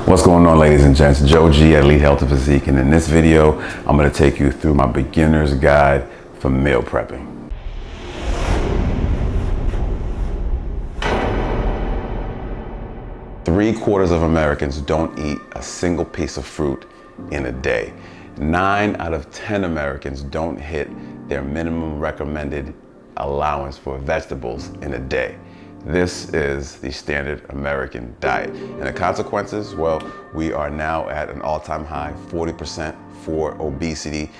What's going on, ladies and gents? Joe G at Elite Health and Physique, and in this video I'm going to take you through my beginner's guide for meal prepping. Three-quarters of Americans don't eat a single piece of fruit in a day. 9 out of 10 Americans don't hit their minimum recommended allowance for vegetables in a day. This is the standard American diet. And the consequences, well, we are now at an all-time high, 40% for obesity.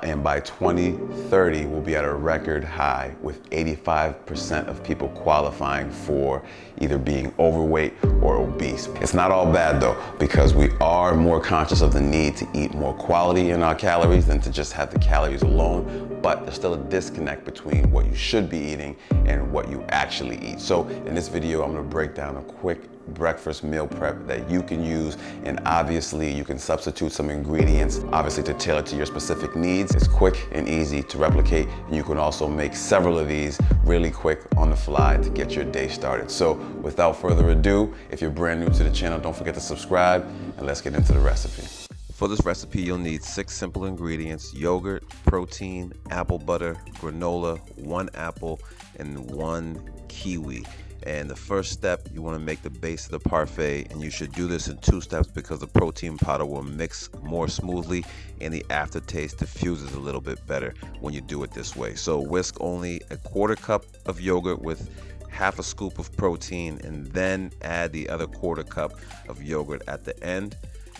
And by 2030, we'll be at a record high with 85% of people qualifying for either being overweight or obese. It's not all bad though, because we are more conscious of the need to eat more quality in our calories than to just have the calories alone. But there's still a disconnect between what you should be eating and what you actually eat. So in this video, I'm gonna break down a quick breakfast meal prep that you can use, and obviously you can substitute some ingredients obviously to tailor to your specific needs. It's quick and easy to replicate, and you can also make several of these really quick on the fly to get your day started. So without further ado, if you're brand new to the channel, don't forget to subscribe, and let's get into the recipe. For this recipe, you'll need 6 simple ingredients: yogurt, protein, apple butter, granola, 1 apple, and 1 kiwi. And the first step, you want to make the base of the parfait, and you should do this in 2 steps because the protein powder will mix more smoothly and the aftertaste diffuses a little bit better when you do it this way. So whisk only a 1/4 cup of yogurt with 1/2 scoop of protein, and then add the other 1/4 cup of yogurt at the end.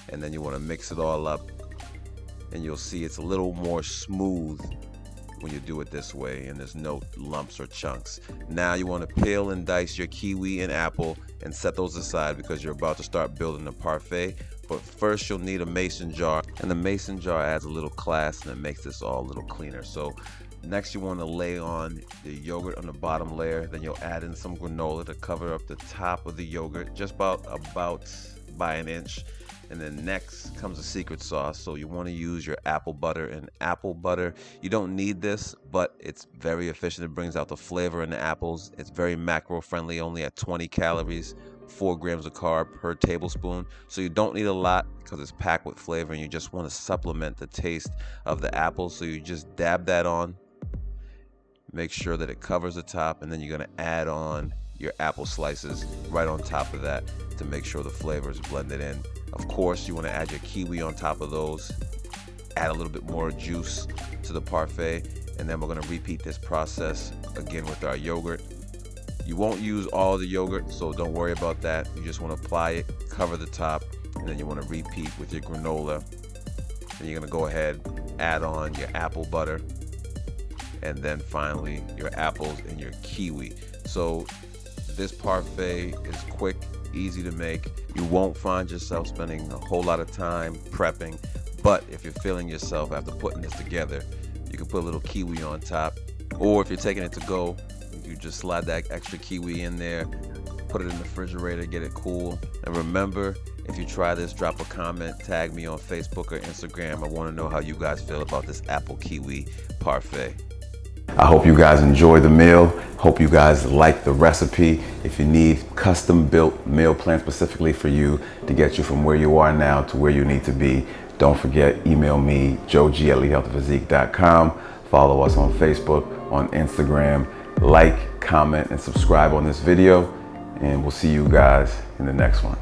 And then you want to mix it all up, and you'll see it's a little more smooth when you do it this way, and there's no lumps or chunks. Now you want to peel and dice your kiwi and apple and set those aside because you're about to start building the parfait. But first you'll need a mason jar, and the mason jar adds a little class and it makes this all a little cleaner. So next you want to lay on the yogurt on the bottom layer, then you'll add in some granola to cover up the top of the yogurt just about by 1 inch. And then next comes the secret sauce. So you want to use your apple butter, and apple butter, you don't need this, but it's very efficient. It brings out the flavor in the apples. It's very macro friendly, only at 20 calories, 4 grams of carb per tablespoon. So you don't need a lot because it's packed with flavor, and you just want to supplement the taste of the apple. So you just dab that on, make sure that it covers the top, and then you're going to add on your apple slices right on top of that to make sure the flavor is blended in. Of course, you want to add your kiwi on top of those, add a little bit more juice to the parfait, and then we're going to repeat this process again with our yogurt. You won't use all the yogurt, so don't worry about that. You just want to apply it, cover the top, and then you want to repeat with your granola. And you're going to go ahead, add on your apple butter, and then finally your apples and your kiwi. So this parfait is quick, easy to make. You won't find yourself spending a whole lot of time prepping, but if you're feeling yourself after putting this together, you can put a little kiwi on top, or if you're taking it to go, you just slide that extra kiwi in there, put it in the refrigerator, get it cool. And remember, if you try this, drop a comment, tag me on Facebook or Instagram. I want to know how you guys feel about this apple kiwi parfait. I hope you guys enjoy the meal. Hope you guys like the recipe. If you need custom built meal plan specifically for you to get you from where you are now to where you need to be, don't forget, email me, joeg@elitehealthphysique.com. Follow us on Facebook, on Instagram. Like, comment, and subscribe on this video, and we'll see you guys in the next one.